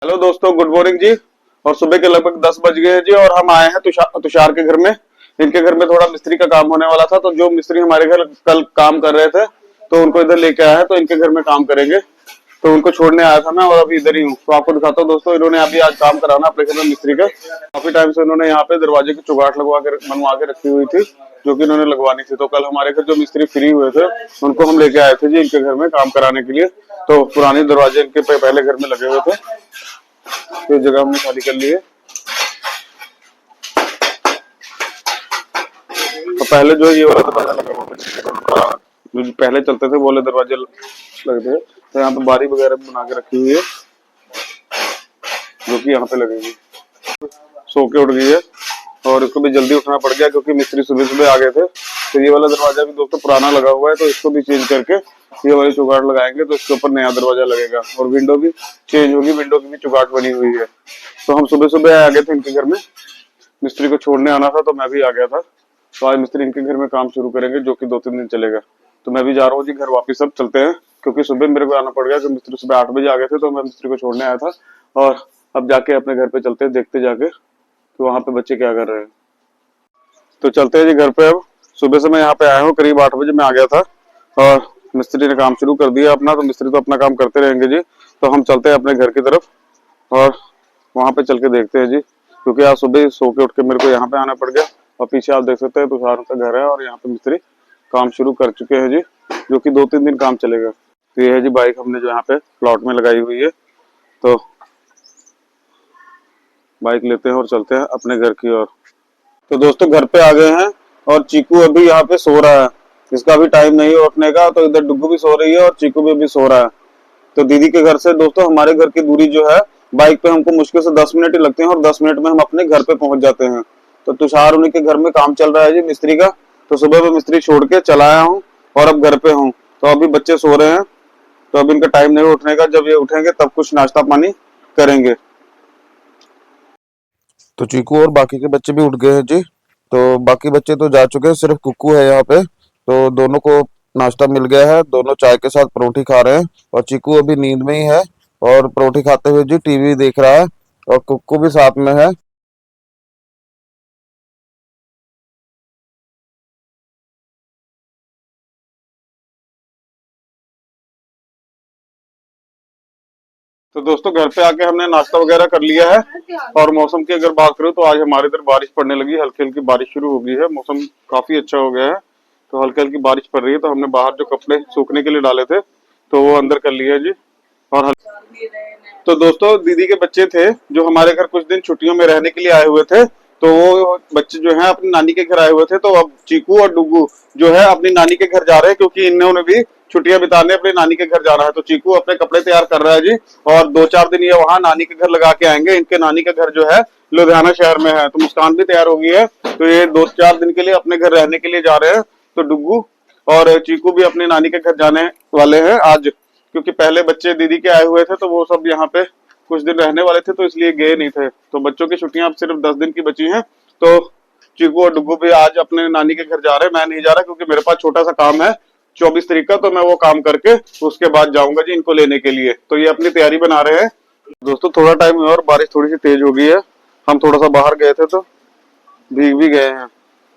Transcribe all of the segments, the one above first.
Hello दोस्तों, good morning जी। और सुबह के लगभग 10 बज गए हैं जी और हम आए हैं तुषार के घर में। इनके घर में थोड़ा मिस्त्री का काम होने वाला था, तो जो मिस्त्री हमारे घर कल काम कर रहे थे तो उनको इधर लेके आया है, तो इनके घर में काम करेंगे। तो उनको छोड़ने आया था मैं और अभी इधर ही हूँ। तो आपको दिखाता हूँ दोस्तों, इन्होंने अभी आज काम कराना अपने घर में मिस्त्री का। काफी टाइम से इन्होंने यहाँ पे दरवाजे की चुगाट लगवा के बनवा के रखी हुई थी, जो कि इन्होंने लगवानी थी। तो कल हमारे घर जो मिस्त्री फ्री हुए थे उनको हम लेके आए थे जी इनके घर में काम कराने के लिए। तो पुराने दरवाजे इनके पहले घर में लगे हुए थे, तो जगह हमने खाली कर ली है। तो पहले जो ये वाला दरवाजा लगा हुआ था, जो पहले चलते थे वो वाले दरवाजे लगे थे, तो यहाँ पे बारी वगैरह बना के रखी हुई है, जो कि यहाँ पे लगेगी। सो के उठ गई है और इसको भी जल्दी उठना पड़ गया क्योंकि मिस्त्री सुबह सुबह आ गए थे। तो ये वाला दरवाजा भी दोस्तों पुराना लगा हुआ है, तो इसको भी चेंज करके ये वाली चुगाट लगाएंगे, तो इसके ऊपर नया दरवाजा लगेगा और विंडो भी चेंज होगी। विंडो की भी चुगाट बनी हुई है। तो हम सुबह सुबह आ गए थे इनके घर में, मिस्त्री को छोड़ने आना था, तो मैं भी आ गया था। तो आज मिस्त्री इनके घर में काम शुरू करेंगे, जो कि 2-3 दिन चलेगा। तो मैं भी जा रहा हूँ जी घर वापिस। अब चलते हैं क्योंकि सुबह मेरे को आना पड़ गया, कि मिस्त्री सुबह 8 बजे आ गए थे, तो मैं मिस्त्री को छोड़ने आया था। और अब जाके अपने घर पे चलते हैं, देखते जाके कि वहां पे बच्चे क्या कर रहे हैं। तो चलते हैं जी घर पे। अब सुबह से मैं यहाँ पे आया हूँ, करीब 8 बजे मैं आ गया था और मिस्त्री ने काम शुरू कर दिया अपना। तो मिस्त्री तो अपना काम करते रहेंगे जी। तो हम चलते हैं अपने घर की तरफ और वहां पे चल के देखते हैं जी, क्योंकि आज सुबह सो के उठ के मेरे को यहाँ पे आना पड़ गया। और पीछे आप देख सकते हैं तुषार का घर है और यहाँ पे मिस्त्री काम शुरू कर चुके हैं जी, जो कि 2-3 दिन काम चलेगा। तो ये है जी बाइक हमने जो यहाँ पे प्लॉट में लगाई हुई है। तो बाइक लेते हैं और चलते हैं अपने घर की ओर। तो दोस्तों घर पे आ गए हैं और चीकू अभी यहाँ पे सो रहा है। इसका अभी टाइम नहीं है उठने का, तो इधर डुग्गू भी सो रही है और चीकू भी अभी सो रहा है। तो दीदी के घर से दोस्तों हमारे घर की दूरी जो है, बाइक पे हमको मुश्किल से 10 मिनट ही लगते हैं और 10 मिनट में हम अपने घर पे पहुंच जाते हैं। तो तुषार उन्हीं के घर में काम चल रहा है जी मिस्त्री का। तो सुबह में मिस्त्री छोड़ के चला आया हूँ और अब घर पे हूँ। तो अभी बच्चे सो रहे हैं, तो अब इनका टाइम नहीं उठने का। जब ये उठेंगे तब कुछ नाश्ता पानी करेंगे। तो चीकू और बाकी के बच्चे भी उठ गए हैं जी। तो बाकी बच्चे तो जा चुके हैं, सिर्फ कुक्कू है यहाँ पे। तो दोनों को नाश्ता मिल गया है, दोनों चाय के साथ परोठी खा रहे हैं। और चीकू अभी नींद में ही है और परोठी खाते हुए जी टीवी देख रहा है, और कुक्कू भी साथ में है। तो दोस्तों घर पे आके हमने नाश्ता वगैरह कर लिया है। और मौसम की अगर बात करूं तो आज हमारे इधर बारिश पड़ने लगी, हल्की हल्की बारिश शुरू हो गई है। मौसम काफी अच्छा हो गया है, तो हल्की हल्की बारिश पड़ रही है। तो हमने बाहर जो कपड़े सूखने के लिए डाले थे तो वो अंदर कर लिए है जी। और तो दोस्तों दीदी के बच्चे थे जो हमारे घर कुछ दिन छुट्टियों में रहने के लिए आए हुए थे, तो वो बच्चे जो है अपनी नानी के घर आए हुए थे। तो अब चीकू और डुगू जो है अपनी नानी के घर जा रहे हैं, क्योंकि इन्होंने भी छुट्टियां बिताने अपनी नानी के घर जाना है। तो चीकू अपने कपड़े तैयार कर रहा है जी, और 2-4 दिन ये वहां नानी के घर लगा के आएंगे। इनके नानी का घर जो है लुधियाना शहर में है। तो मुस्कान भी तैयार हो गई है, तो ये 2-4 दिन के लिए अपने घर रहने के लिए जा रहे हैं। तो डुगू और चीकू भी अपने नानी के घर जाने वाले हैं आज, क्योंकि पहले बच्चे दीदी के आए हुए थे तो वो सब यहाँ पे कुछ दिन रहने वाले थे, तो इसलिए गए नहीं थे। तो बच्चों की छुट्टियां अब सिर्फ 10 दिन की बची हैं। तो चीकू और डुगू भी आज अपने नानी के घर जा रहे हैं। मैं नहीं जा रहा क्योंकि मेरे पास छोटा सा काम है 24 तारीख का, तो मैं वो काम करके उसके बाद जाऊंगा जी इनको लेने के लिए। तो ये अपनी तैयारी बना रहे हैं। दोस्तों थोड़ा टाइम हुआ और बारिश थोड़ी सी तेज हो गई है। हम थोड़ा सा बाहर गए थे तो भीग भी गए हैं,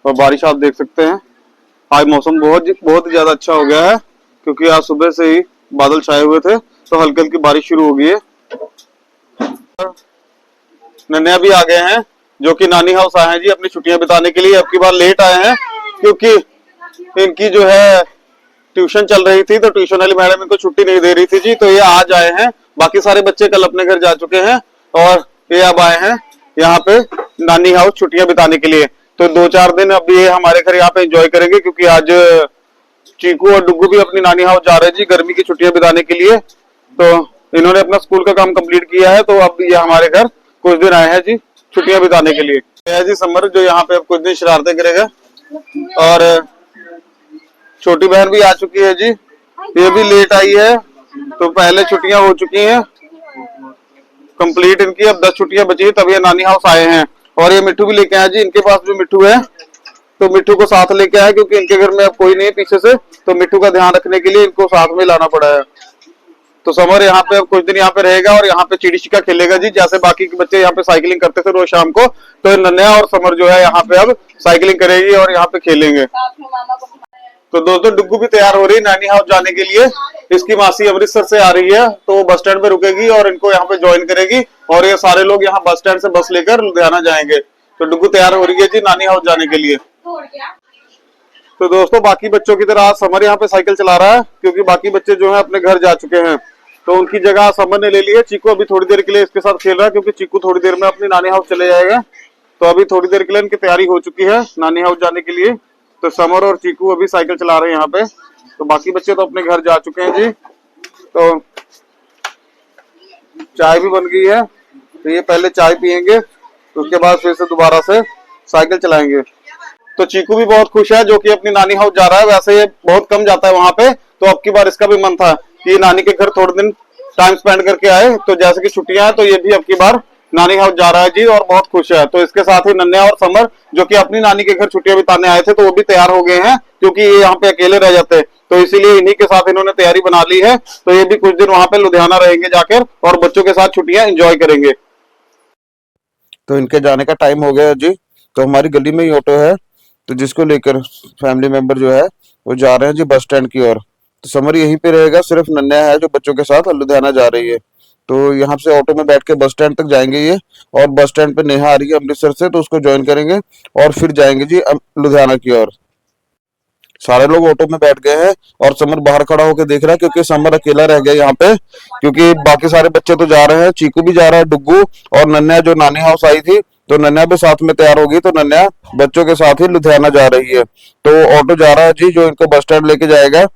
और बारिश आप देख सकते हैं। आज मौसम बहुत बहुत ज्यादा अच्छा हो गया है, क्योंकि आज सुबह से ही बादल छाए हुए थे, तो हल्की हल्की बारिश शुरू हो गई है। नन्या भी आ गए हैं, जो कि नानी हाउस आए हैं जी अपनी छुट्टियां बिताने के लिए। अब की बार लेट आए हैं क्योंकि इनकी जो है ट्यूशन चल रही थी, तो ट्यूशन वाली मैडम इनको छुट्टी नहीं दे रही थी जी। तो ये आज आए हैं। बाकी सारे बच्चे कल अपने घर जा चुके हैं और ये अब आए हैं यहाँ पे नानी हाउस छुट्टियां बिताने के लिए। तो 2-4 दिन अब ये हमारे घर यहाँ पे एंजॉय करेंगे, क्योंकि आज चीकू और डुग्गू भी अपनी नानी हाउस जा रहे हैं जी गर्मी की छुट्टियां बिताने के लिए। तो इन्होंने अपना स्कूल का काम कंप्लीट किया है, तो अब ये हमारे घर कुछ दिन आए हैं जी छुट्टियां बिताने के लिए। है जी समर, जो यहाँ पे अब कुछ दिन शरारतें करेगा। और छोटी बहन भी आ चुकी है जी, ये भी लेट आई है। तो पहले छुट्टियां हो चुकी हैं कंप्लीट इनकी, अब 10 छुट्टियां बची है, तब ये नानी हाउस आए हैं। और ये मिट्टू भी लेके आए जी, इनके पास भी मिट्टू है, तो मिट्टू को साथ लेके आए क्योंकि इनके घर में अब कोई नहीं है पीछे से। तो मिट्टू का ध्यान रखने के लिए इनको साथ में लाना पड़ा है। तो समर यहाँ पे अब कुछ दिन यहाँ पे रहेगा और यहाँ पे चिड़ी छिक्का खेलेगा जी, जैसे बाकी के बच्चे यहाँ पे साइकिलिंग करते थे रोज शाम को, तो नन्या और समर जो है यहाँ पे अब साइकिलिंग करेगी और यहाँ पे खेलेंगे। तो दोस्तों डुग्गू भी तैयार हो रही है नानी हाउस जाने के लिए। इसकी मासी अमृतसर से आ रही है, तो वो बस स्टैंड पे रुकेगी और इनको यहाँ पे ज्वाइन करेगी और ये सारे लोग यहाँ बस स्टैंड से बस लेकर लुधियाना जाएंगे। तो डुग्गू तैयार हो रही है जी नानी हाउस जाने के लिए। तो दोस्तों बाकी बच्चों की तरह आज समर यहाँ पे साइकिल चला रहा है, क्योंकि बाकी बच्चे जो है अपने घर जा चुके हैं, तो उनकी जगह समर ने ले ली है। चीकू अभी थोड़ी देर के लिए इसके साथ खेल रहा है, क्योंकि चीकू थोड़ी देर में अपनी नानी हाउस चले जाएगा। तो अभी थोड़ी देर के लिए इनकी तैयारी हो चुकी है नानी हाउस जाने के लिए। तो समर और चीकू अभी साइकिल चला रहे हैं यहाँ पे। तो बाकी बच्चे तो अपने घर जा चुके हैं जी। तो चाय भी बन गई है, तो ये पहले चाय पियेंगे, तो उसके बाद फिर से दोबारा से साइकिल चलाएंगे। तो चीकू भी बहुत खुश है जो कि अपनी नानी हाउस जा रहा है। वैसे ये बहुत कम जाता है वहां पे, तो अब की बार इसका भी मन था कि नानी के घर थोड़े दिन टाइम स्पेंड करके आए। तो जैसे कि छुट्टियां हैं, तो ये भी अब की बार नानी हाउस जा रहा है जी और बहुत खुश है। तो इसके साथ ही नन्या और समर जो कि अपनी नानी के घर छुट्टियां बिताने आए थे, तो वो भी तैयार हो गए हैं, क्योंकि ये यहाँ पे अकेले रह जाते हैं। तो इसीलिए इन्हीं के साथ इन्होंने तैयारी बना ली है। तो ये भी कुछ दिन वहां पे लुधियाना रहेंगे जाकर और बच्चों के साथ छुट्टियां एंजॉय करेंगे। तो इनके जाने का टाइम हो गया है जी। तो हमारी गली में ही ऑटो है, तो जिसको लेकर फैमिली मेंबर जो है वो जा रहे हैं जी बस स्टैंड की ओर। तो समर यहीं पे रहेगा, सिर्फ नन्या है जो बच्चों के साथ लुधियाना जा रही है। तो यहाँ से ऑटो में बैठ के बस स्टैंड तक जाएंगे ये, और बस स्टैंड पे नेहा आ रही है अमृतसर से, तो उसको ज्वाइन करेंगे और फिर जाएंगे जी लुधियाना की ओर। सारे लोग ऑटो में बैठ गए हैं और समर बाहर खड़ा होकर देख रहा है, क्योंकि समर अकेला रह गया यहाँ पे, क्योंकि बाकी सारे बच्चे तो जा रहे हैं। चीकू भी जा रहा है, डुग्गू और नन्या जो नानी हाउस आई थी, तो नन्या भी साथ में तैयार होगी। तो नन्या बच्चों के साथ ही लुधियाना जा रही है। तो ऑटो जा रहा है जी जो इनको बस स्टैंड लेके जाएगा।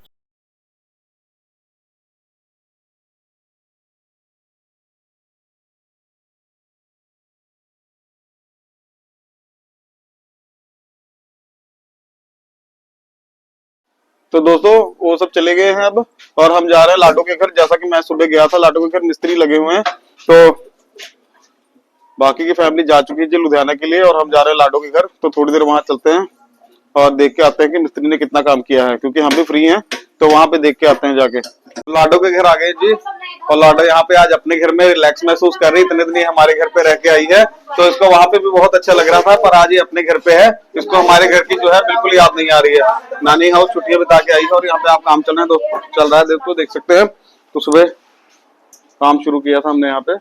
तो दोस्तों वो सब चले गए हैं अब, और हम जा रहे हैं लाडो के घर। जैसा कि मैं सुबह गया था, लाडो के घर मिस्त्री लगे हुए हैं, तो बाकी की फैमिली जा चुकी है जी लुधियाना के लिए, और हम जा रहे हैं लाडो के घर। तो थोड़ी देर वहां चलते हैं और देख के आते हैं कि मिस्त्री ने कितना काम किया है, क्योंकि हम भी फ्री हैं, तो वहां पे देख के आते हैं जाके। लाडो के घर आ गए जी, और लाडो यहाँ पे आज अपने घर में रिलैक्स महसूस कर रही है। इतने दिन हमारे घर पे रह के आई है, तो इसको वहां पे भी बहुत अच्छा लग रहा था, पर आज ये अपने घर पे है। इसको हमारे घर की जो है बिल्कुल याद नहीं आ रही है। नानी हाउस छुट्टियां बिता के आई है, और यहाँ पे आप काम चल रहे हैं, तो चल रहा है, देखो देख सकते हैं। तो सुबह काम शुरू किया था हमने यहाँ पे।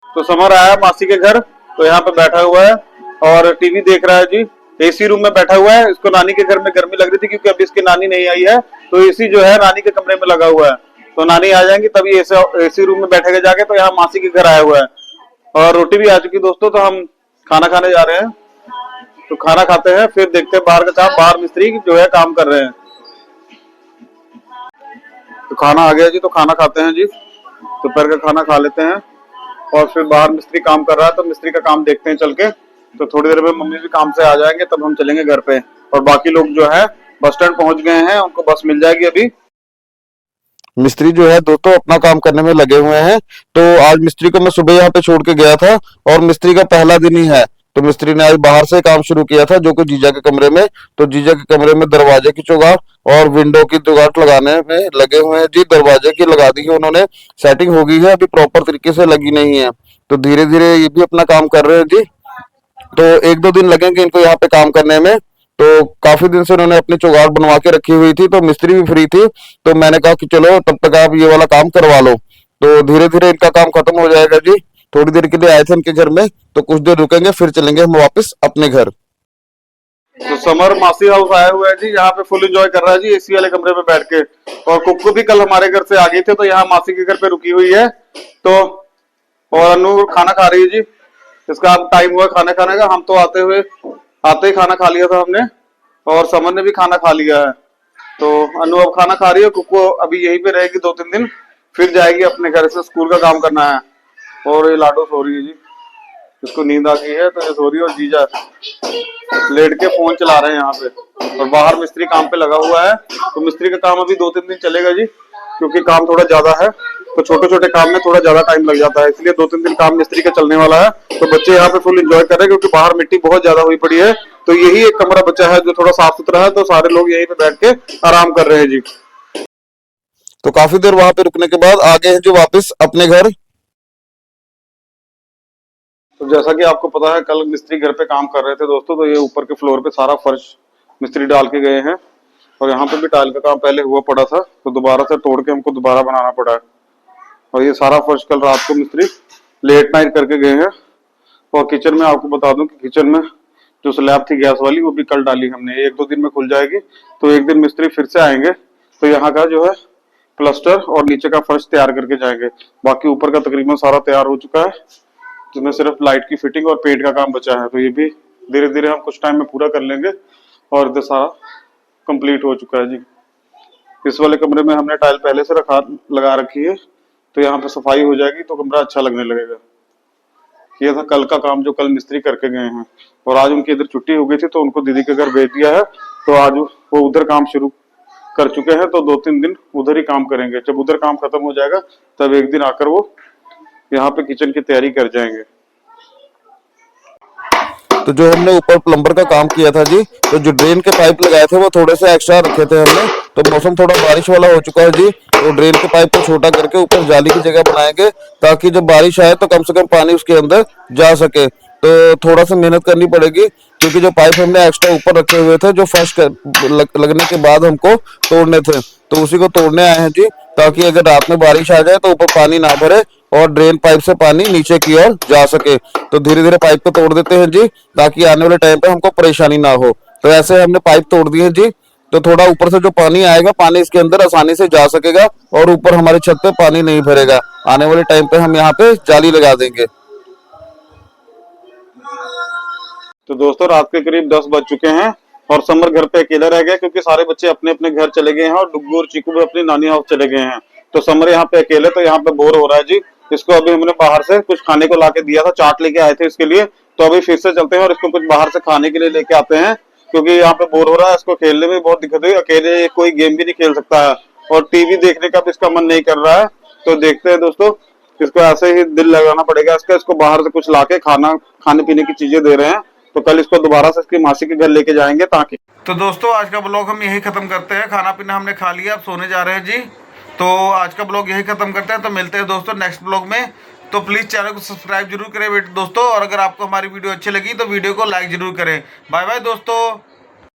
तो समर आया मासी के घर, तो यहाँ पे बैठा हुआ है और टीवी देख रहा है जी। एसी रूम में बैठा हुआ है। इसको नानी के घर में गर्मी लग रही थी, क्योंकि अभी इसकी नानी नहीं आई है, तो एसी जो है नानी के कमरे में लगा हुआ है। तो नानी आ जाएंगी तभी एसी रूम में बैठेगा जाके। तो यहाँ मासी के घर आया हुआ है, और रोटी भी आ चुकी दोस्तों। तो हम खाना खाने जा रहे हैं, तो खाना खाते हैं, फिर देखते हैं बाहर का काम। बाहर मिस्त्री जो है काम कर रहे हैं। तो खाना आ गया जी, तो खाना खाते हैं जी। दोपहर का खाना खा लेते हैं, और फिर बाहर मिस्त्री काम कर रहा है, तो मिस्त्री का काम देखते हैं चल के। तो थोड़ी देर में मम्मी भी काम से आ जाएंगे, तब हम चलेंगे घर पे। और बाकी लोग जो है बस स्टैंड पहुंच गए हैं, उनको बस मिल जाएगी अभी। मिस्त्री जो है दोस्तों अपना काम करने में लगे हुए हैं। तो आज मिस्त्री को मैं सुबह यहाँ पे छोड़ के गया था, और मिस्त्री का पहला दिन ही है। तो मिस्त्री ने आज बाहर से काम शुरू किया था, जो कि जीजा के कमरे में। तो जीजा के कमरे में दरवाजे की चौगाट और विंडो की चौगाट लगाने में लगे हुए हैं जी। दरवाजे की लगा दी है उन्होंने, सेटिंग हो गई है, अभी प्रॉपर तरीके से लगी नहीं है। तो धीरे धीरे ये भी अपना काम कर रहे हैं जी। तो एक दो दिन लगेंगे इनको यहाँ पे काम करने में। तो काफी दिन से उन्होंने अपनी चौगाट बनवा के रखी हुई थी, तो मिस्त्री भी फ्री थी, तो मैंने कहा कि चलो तब तक आप ये वाला काम करवा लो। तो धीरे धीरे इनका काम खत्म हो जाएगा जी। थोड़ी देर के लिए आए थे इनके घर में, तो कुछ देर रुकेंगे, फिर चलेंगे हम वापस अपने घर। तो समर मासी हाउस आया हुआ है जी, यहाँ पे फुल एंजॉय कर रहा है जी एसी वाले कमरे में बैठ के। और कुक्कू भी कल हमारे घर से आ गई थे, तो यहाँ मासी के घर पे रुकी हुई है। तो और अनु खाना खा रही है जी। इसका अब टाइम हुआ खाना खाने का। हम तो आते ही खाना खा लिया था हमने, और समर ने भी खाना खा लिया है। तो अनु अब खाना खा रही है। कुक्कू अभी यहीं पे रहेगी 2-3 दिन, फिर जाएगी अपने घर से। स्कूल का काम करना है। और ये लाडो सो रही है जी, इसको नींद आ गई है, तो ये सो रही है। और जीजा लेट के फोन चला रहे हैं यहाँ पे, और बाहर मिस्त्री काम पे लगा हुआ है। तो मिस्त्री का काम अभी 2-3 दिन चलेगा जी, क्योंकि काम थोड़ा ज्यादा है। तो छोटे छोटे काम में थोड़ा ज्यादा टाइम लग जाता है, इसलिए 2-3 दिन काम मिस्त्री का चलने वाला है। तो बच्चे यहाँ पे फुल एंजॉय कर रहे हैं, क्योंकि बाहर मिट्टी बहुत ज्यादा हुई पड़ी है। तो यही एक कमरा बचा है जो थोड़ा साफ सुथरा है, तो सारे लोग यहीं पे बैठ के आराम कर रहे हैं जी। तो काफी देर वहां पे रुकने के बाद आ गए हैं जो वापस अपने घर। तो जैसा कि आपको पता है कल मिस्त्री घर पे काम कर रहे थे दोस्तों, तो ये ऊपर के फ्लोर पे सारा फर्श मिस्त्री डाल के गए हैं और यहाँ पे भी टाइल का काम पहले हुआ पड़ा था, तो दोबारा से तोड़ के हमको दोबारा बनाना पड़ा है। और ये सारा फर्श कल रात को मिस्त्री लेट नाइट करके गए हैं। और किचन में आपको बता दूं कि किचन में जो स्लैब थी गैस वाली वो भी कल डाली हमने, एक दो दिन में खुल जाएगी। तो एक दिन मिस्त्री फिर से आएंगे तो यहाँ का जो है प्लास्टर और नीचे का फर्श तैयार करके जाएंगे। बाकी ऊपर का तकरीबन सारा तैयार हो चुका है, जिसमें सिर्फ लाइट की फिटिंग और पेंट का काम बचा है। तो ये भी धीरे धीरे हम कुछ टाइम में पूरा कर लेंगे और इधर सारा कंप्लीट हो चुका है जी। इस वाले कमरे में हमने टाइल पहले से लगा रखी है, तो यहाँ पे सफाई हो जाएगी तो कमरा अच्छा लगने लगेगा। ये था कल का काम जो कल मिस्त्री करके गए हैं। और आज उनकी इधर छुट्टी हो गई थी तो उनको दीदी के घर भेज दिया है, तो आज वो उधर काम शुरू कर चुके हैं। तो 2-3 दिन उधर ही काम करेंगे। जब उधर काम खत्म हो जाएगा तब एक दिन आकर वो यहाँ पे किचन की तैयारी कर जाएंगे। तो जो हमने ऊपर प्लम्बर का काम किया था जी, तो जो ड्रेन के पाइप लगाए थे वो थोड़े से एक्स्ट्रा रखे थे हमने। तो मौसम थोड़ा बारिश वाला हो चुका है जी, तो ड्रेन के पाइप को छोटा करके ऊपर जाली की जगह बनाएंगे ताकि जब बारिश आए तो कम से कम पानी उसके अंदर जा सके। तो थोड़ा सा मेहनत करनी पड़ेगी क्योंकि जो पाइप हमने एक्स्ट्रा ऊपर रखे हुए थे जो फर्श लगने के बाद हमको तोड़ने थे, तो उसी को तोड़ने आए हैं जी, ताकि अगर रात में बारिश आ जाए तो ऊपर पानी ना भरे और ड्रेन पाइप से पानी नीचे की ओर जा सके। तो धीरे धीरे पाइप को तोड़ देते हैं जी ताकि आने वाले टाइम पे हमको परेशानी ना हो। तो ऐसे हमने पाइप तोड़ दिए जी, तो थोड़ा ऊपर से जो पानी आएगा पानी इसके अंदर आसानी से जा सकेगा और ऊपर हमारी छत पे पानी नहीं भरेगा। आने वाले टाइम पे हम यहाँ पे जाली लगा देंगे। तो दोस्तों रात के करीब 10 बज चुके हैं और समर घर पे अकेला रह गया क्योंकि सारे बच्चे अपने अपने घर चले गए हैं और डुग्गू और चीकू भी अपनी नानी हाउस चले गए हैं। तो समर यहाँ पे अकेले, तो यहाँ पे बोर हो रहा है जी। इसको अभी हमने बाहर से कुछ खाने को लाके दिया था, चाट लेके आए थे इसके लिए। तो अभी फिर से चलते हैं और इसको कुछ बाहर से खाने के लिए लेके आते हैं क्योंकि यहाँ पे बोर हो रहा है। इसको खेलने में बहुत दिक्कत हुई, अकेले कोई गेम भी नहीं खेल सकता है और टीवी देखने का भी इसका मन नहीं कर रहा है। तो देखते हैं दोस्तों, इसको ऐसे ही दिल लगाना पड़ेगा इसका। इसको बाहर से कुछ लाके खाने पीने की चीजें दे रहे हैं, तो कल इसको दोबारा से इसकी मासी के घर लेके जाएंगे ताकि। तो दोस्तों आज का ब्लॉग हम यही खत्म करते हैं। खाना पीना हमने खा लिया, अब सोने जा रहे हैं जी। तो आज का ब्लॉग यही खत्म करते हैं, तो मिलते हैं दोस्तों नेक्स्ट ब्लॉग में। तो प्लीज चैनल को सब्सक्राइब जरूर करें दोस्तों, और अगर आपको हमारी वीडियो अच्छी लगी तो वीडियो को लाइक जरूर करें। बाय बाय दोस्तों।